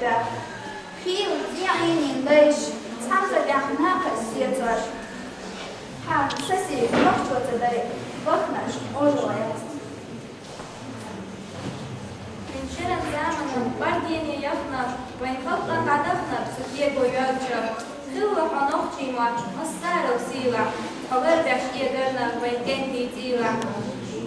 da. Heel diain in beige, tante garnaka sietvar. Ha, sesi nochtote dai, vaknaš ožojas. Šerem zamanam, bardienie jahnar, vain halqa kadahnar, sutiego jölča. Hilla hanohčīmā, masārav sīlā, haverbiaš iegarnar, vain gentī dzīlā.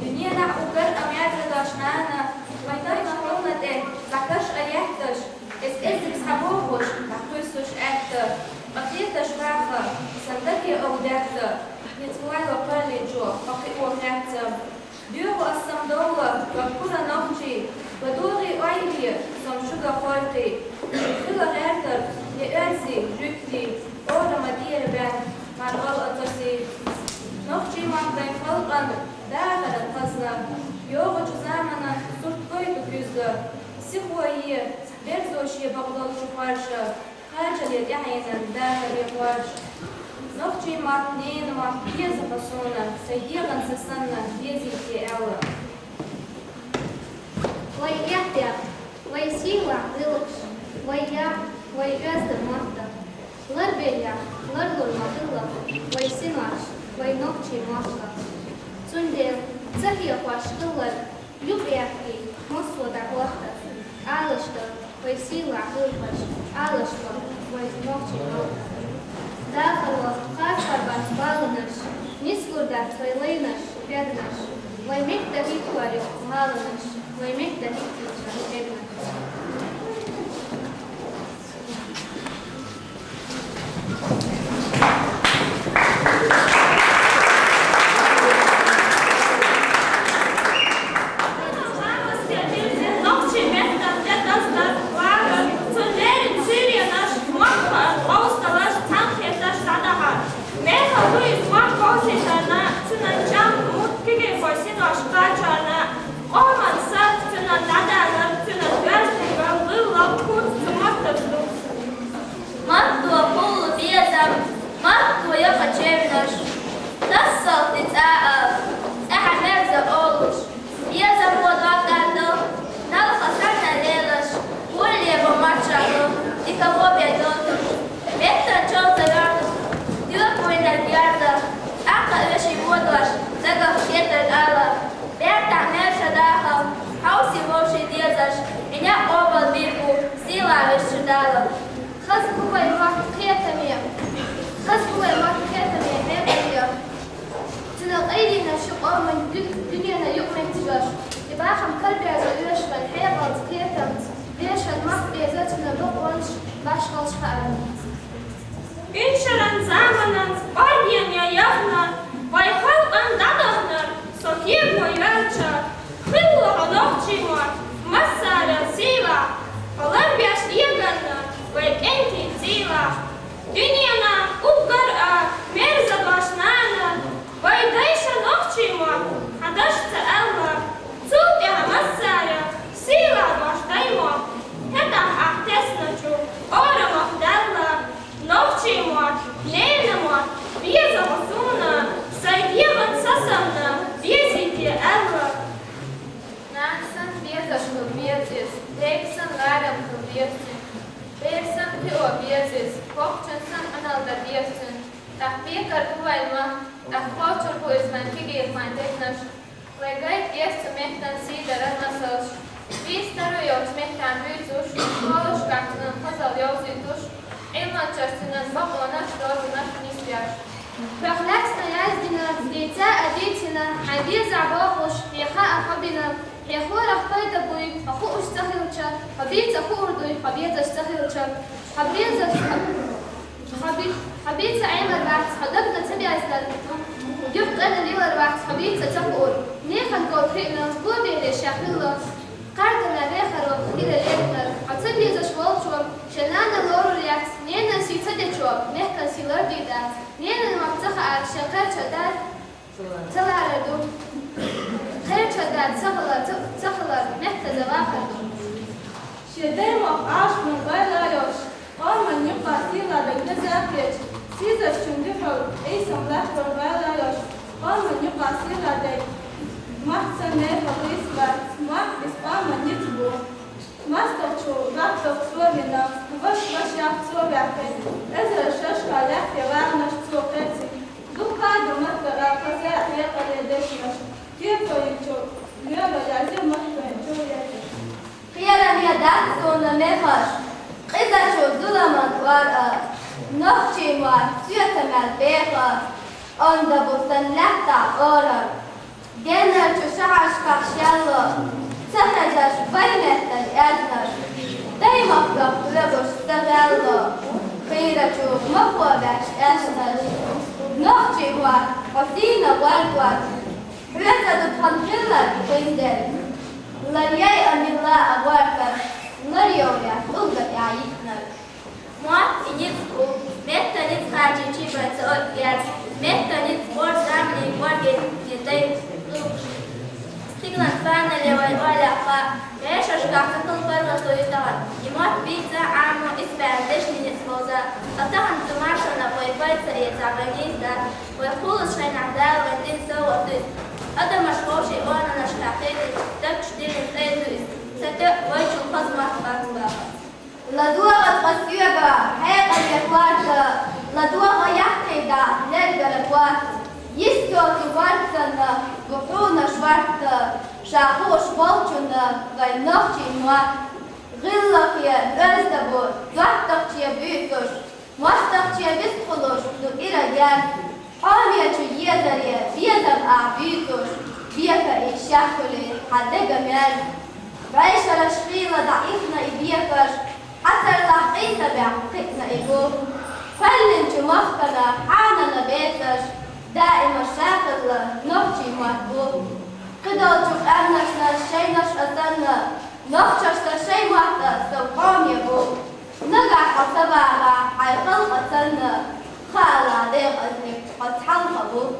Duniena ugar amjadradaš nāna, vain daima holnate, zakaš ajehtaš, es ezriks habohuš, takuisuš ekta, atlietaš vāha, sandaki audekta, nitsvaiva palīdžo, paki ohrēca. Dievu esam dola, vakura nohčī, vadūrī aivie, som šuga fortī, hilla rētar, لأنسي جكتي أولا مدير بان مع الغلقة تسي نخشي مع بين خلقا داخل القصنا يوغج زامنا صرت قيتو كيزة سيخوائية برزوشي بغضل شفارشة خارجة يدعينا داخل يخوارش نخشي مع اثنين مع بيزة بصونا سيديغا سسنا بيزي في أولا ويحتيا ويسيوع ذلقش Vai gazda mata, larbeļā, largul matila, vai sināš, vai nokčī mata. Cundēl, cahiekoš tular, ļubiekī, mosvodā horta, ālašta, vai sīlā hilpaš, ālašta, vai nokčī mata. Dāhalo, kārparbāts balinaš, nislurdāts vai leinaš, pēdinaš, vai mekta hikvari, malinaš, vai mekta hikviča, pēdinaš. Mastoču, laptops, slovina, nach cilvēkiem. Ezera šaškā ļaktie vēlnaši cilvēci. Kādu makarā kazēt liekalie dešnaši. Tiekojuču ļogaļā zilmaškojuču liekaļi. Kieram yedats sonra mehar. Kızaçu zulaman var. Nokçim var. Süyetemel behar. Onda bu senlekta orar. Genelçu şahaş kakşyallo. Sahacaş baymettel eznar. Daymakta kulabuş stagallo. Kıyraçu mafuabeş eznar. Nokçim var. Hasina var. Hüyesadu tanhillar kıynder. Lariyay amilla avarkar. Lariyovya ulgat yayitnar. Muat initsku, mettanit kajici batsa otyat, mettanit borzamni borget yeday luch. Stiglan panele valaka, vešaška sakal parla sojutan. Imot pizza amo isperdešni nismoza, atahan tumašana pojpajca je zavanizda, pojpulušaj nadal vendin sovotus. Adamaš koši ona na škafeti, tak štilin tezus, sete vojču pozmat batla. لدوغة قسيبة حيقا يكوارت لدوغة يحكيدا لرقا لكوارت يستو تبارتنا وحونا شوارت شاقوش بولچونا غي نوخشي موات غلق يا برزدبو دوحتقشي بيتوش موستقشي بسخلوش دو إرا جان حامية يزرية بيزم أعبيتوش بيكا إشاكولي حدقا مال بعيشة رشقيلة ضعيفنا إبيكاش حتى الحقيقة بعقيقنا إيقوف فلنشو مخكنا حانا بيتش دائما شاقل نوخشي مهبوب قدوشو أمنشنا الشينش أسنا نوخششنا شي مهتا سوقام يبوب نقع حسباها حي خلق أسنا خالا ديغ أزنك قد حلق أبوب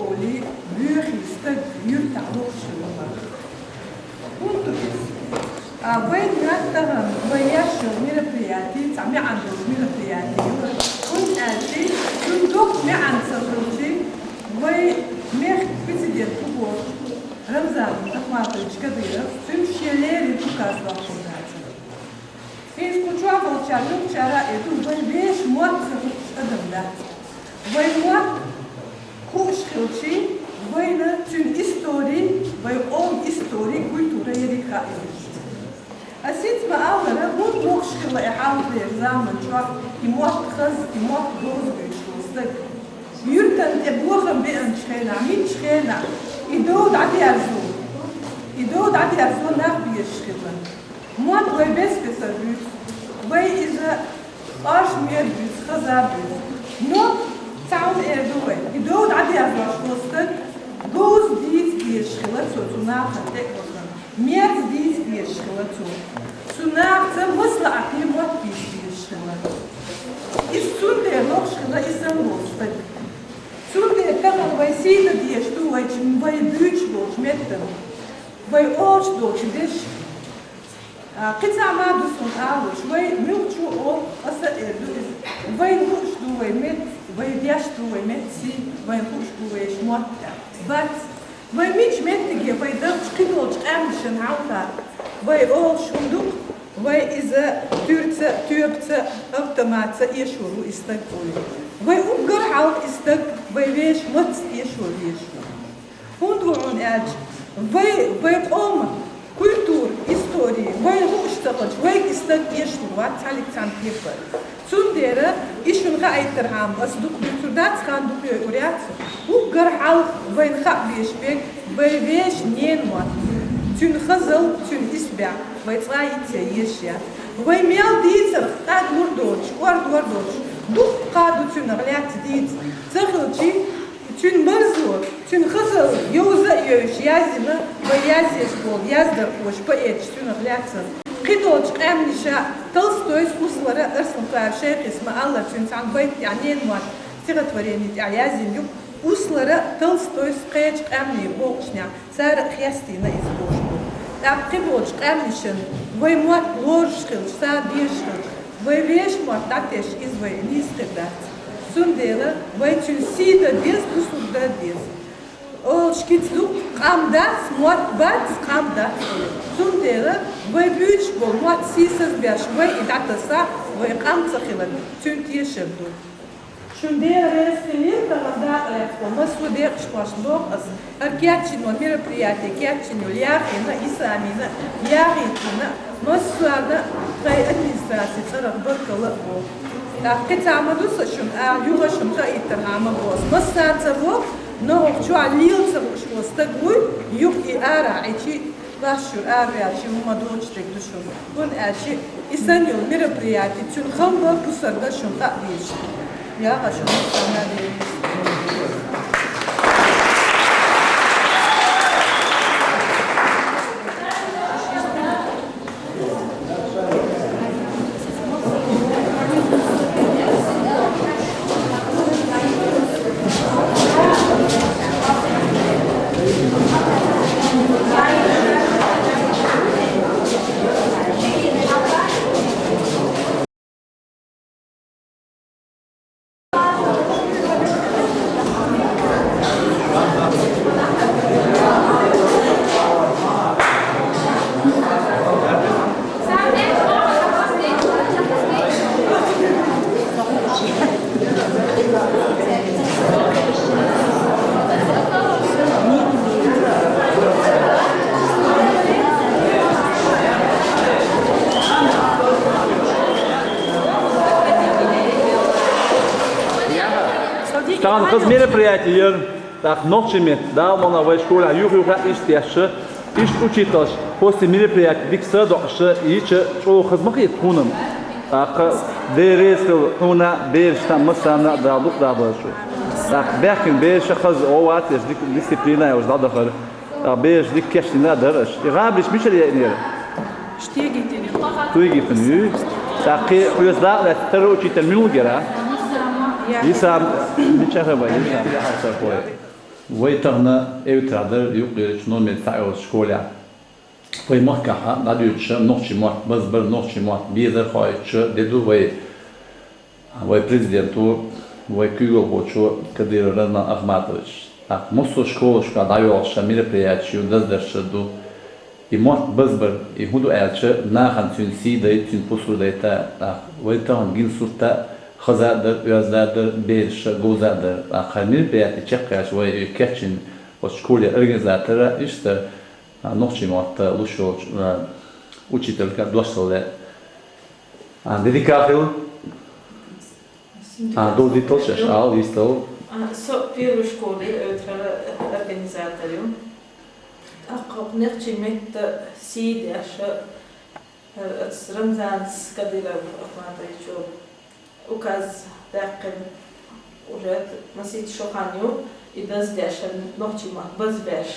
Oli büyükstek yurt alışılma. Войн растаган, воящий мероприятий, сами андус мероприятий. Он эти, сундук мянца ручи, вой мех президент Кубов, Рамзан Ахматович Кадыров, тем щелери показывал куда-то. И скучал волчарник вчера иду, вой весь мод адамдать. Вой мод хушхилчи, вой на тюн истории, вой он истории культура ерика илиш. أسيت معاونا مو مشكلة يحاول يزامن شوف يموت خز يموت جوز بيشوفك يرتن تبوخم بين شخينا مين شخينا يدود عدي أرزون ناخ بيشخينا موت وي بس كسبوس وي إذا قاش مير بيس خزا بيس نو تعود إردوي يدود عدي أرزون شوفك جوز ديت بيشخينا سو ناخ تكونا مير ديت بيشخينا Sunağda mısla akli mot bişirişler. İstunde noşkla izan olstak. Sunde tamam vay sida diye şu vay çim vay büyük boş metten. Vay oç doç deş. Qitsa ma dusun ağış vay mülçu o asa erdu. Vay huş du vay met vay diaş du vay metsi vay huş du vay şmot. But vay miç mettige vay dağ çıkıyor çıkmışın hafta. Vay ol şunduk vay iza Türkçe автоматsa yeşuru istek oluyor. Vay Ungar halk istek vay veş mats yeşuru. Hundu'un elç vay olma kültür, истории, vay hoştakıç vay istek yeşuru var talik santiyeper. Sundere işun gayterham asduk kültürdat kandukuyor uryatsı. Ungar halk vay khab yeşbek vay veş nienmat. Tün xızıl, tün isbə, vay tsayitsə yeşya. Vay mel diytsıq, qad vurdoç, vardoç. Duq qadu tün ğlyat diyts. Tsıxılçı, tün mırzur, tün xızıl, yovza yöş, yazını, vay yazyeş bol, yazdır hoş, poet, tün ğlyatsın. Qidolç qamnişa, Толстой usları ırslımqar, şeyh ismi Allah tün san bayt, yanen var. Стихотворение yazın yok. Услара Толстой скеч амни бокшня, сар хястина из бошку. Так кибоч амнишен, вой мот ложшхил, са бешхил, вой веш мот татеш из вой листегдат. Сундела, вой чун сида дес, усурда дес. Ол шкицлук, камдат, мот бат, камдат. Сундела, вой бюч бол, мот сисас бяш, вой и татаса, вой камцахилан, чун тешевду. Шундер рестлер тогда мы судер шпашлок аркячино мероприятие кячино яхина исамина яхина мы сюда твоей администрации царах быркала бол. Так кецамаду сашун юга шумка итерхама бос. Мы сацаво но чуалился что стагуй юг и ара эти лашур ара чу мадочтек душу. Он эти исанил мероприятие чун хамба пусарда шумка вещь. Я хочу остановить. Там хыз мероприятие, так ночами, да, мона в школе, юга истяща, иш учиташ, после мероприятия, викса дошша, ича, что хыз махит хунам, так дересл хуна, берш там масана, да, дух да башу. Так бехин берш хыз оват, еш дисциплина, еш да дахар, так берш дик кешина дараш. Игабиш мишер янер. Штегитин. Туйгитин. Так хуязда, да, теру учител милгера. İsa bir çare var İsa bir hafta koy. Vaytağına evtradır yuqyr normal ta'o şkola. Vay mahkaha nadüçe nohçi mat bazbar nohçi mat bir de hayçı dedu vay prezidentu vay kügo hoçu Kadir Rana Ahmatović. Так, мосо школашка даёша мероприятию даздершду. И мот базбар и худу элче нахан тюн сидай тюн посурдайта. Так, вайтан гинсурта хазадыр, уяздадыр, берша, гозадыр. Так, мероприятие чеккаш вай кетчин в школе организатора иште ночи мот лушо учителька дошле. Dedikafil. Dozi točeš, ali isto. Så первой школе организатором. أقرب نختي مت سيد عشاء رمضان سكديرة أخوان ريشو وكاز داقن وجد مسيت شوخانيو يدز داشن نختي ما بز باش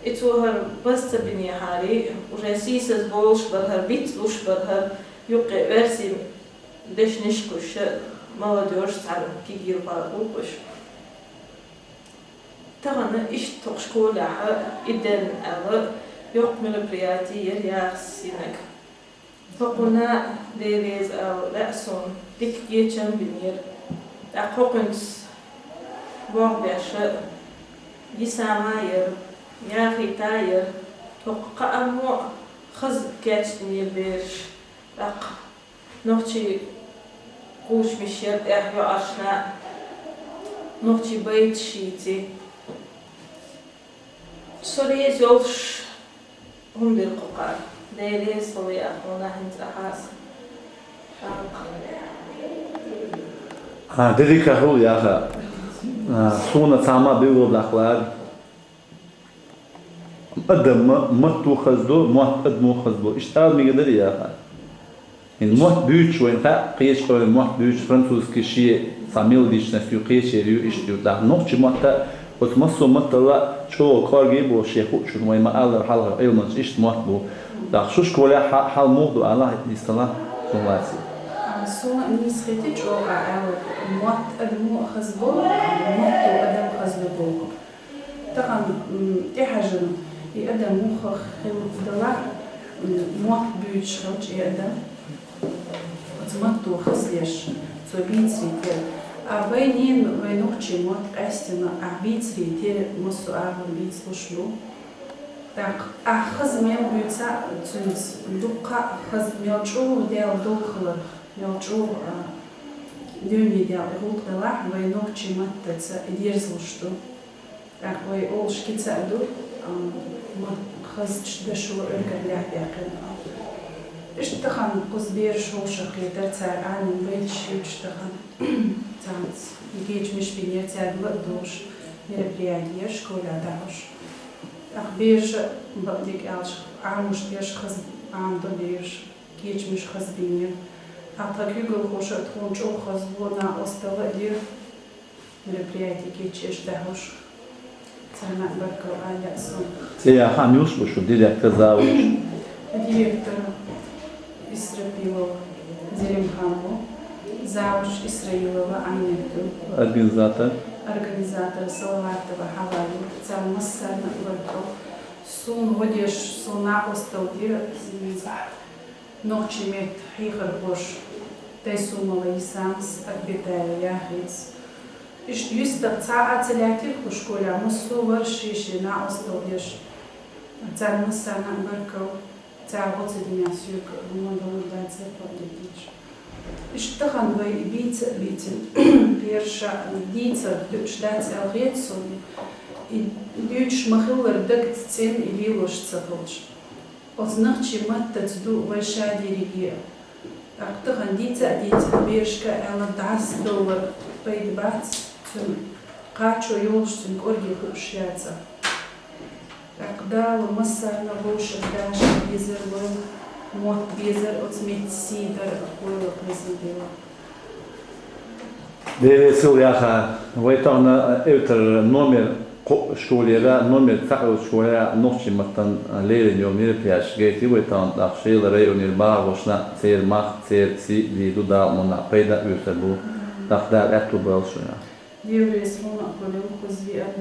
إتوهر بس تبني هاري وجاسيس بولش برهر بيت لوش برهر يوقع ورسي دش نشكوش молодежь تعلم كيجيرو بارقوش تغنى إيش تقشكولا إدن أغا يوق мероприятие يارسينك فقنا ديريز أو لأسون ديك يجن بنير أقوقنس بوغباش يساماير ياخي تاير توقع أمو خز كاتش نير بيرش أق نوتشي قوش مشير إحيو أشنا نوتشي بيت شيتي سوريز يولش هم بالققار ديري صوي أخونا هنز أحاس Dedikafil ya ha. Sona sama bilo blaklar. Adam matu khazdo muat mu khazdo. İşte mi kadar ya ha. In muat büyük şu en ha qiyeş koy muat büyük Fransız kişi samil diş nasıl qiyeş eriyor işte da nokçu muatta وتمسوا مثلا شو كارجي بو شيخ شو ما يمال حلقة أيضا إيش موت بو دخشوش كولا حال موضوع على الاصطلاح سواسي. سواء نسختي شو أو موت أدمو خزبو موت أدم خزبو طبعا إحجن يقدم مخ خلدلا موت بيج خلش يقدم وتمتو خزيش سوبيتسي كده أبينين وينوخشي موت قاستنا أبيتري تير مصو أبو بيت وشلو так أخذ ميل بيتسا تنس دوقا أخذ ميلجو ديال دوخلر ميلجو دوني ديال إغلق دلاح وينوخشي موت تتسا إديرزلشتو так وي أولش كيتساعدو خذ تشدشو إرقر لح بيقين اشتخن قصبير شو شقي ترتار عن بيتش اشتخن تانس يجيش مش بينير تاد لقدوش мероприятие школа даш أخبيرش بدك ألش عموش بيش خز عم دبيرش جيش مش خز بينير أعتقد يقول خوش تكون شو خز ونا أستوى мероприятие جيش دهوش سنة بركو على سون يا خاميوش بشو ديريكتور زاوش ديريكتور إسرائيلو زيرم خامو زاوش إسرائيلو عينتو организатор Салаватова Хавали цел массарна върху сун водиш суна осталдир ночи мет хихар бош те сумала исамс акбитая яхиц иш юста цаа целятир хушколя мусу вършиши на осталдиш цел массарна върху цел воцединя сюк мандалудация поддетич اشتغل بيت بيرشا ديتر دوش دات الغيتسون دوش مخلر دقت تين إليلوش تسافلش أصنعتي متى تدو وشادي رجيا أقتغن ديتا بيرشكا على $10 بيد بات تن قاتشو يولش تن كورجي خوشياتا أقدال مصر نبوش داش بيزر موت بيزر أتميت سيدر أقول بريزيديو. ديري سوريا ويتانا اوتر نومير شكوليرا نومير تاعو شكوليرا نوشي متن ليرين يوم يربياش جيتي ويتان داخشيل ريونير باغوشنا تير ماخ تير سي فيدو دا منا بيدا يوتبو dag daar echt toe wel zo ja. Dievres luna kolum kuzvian.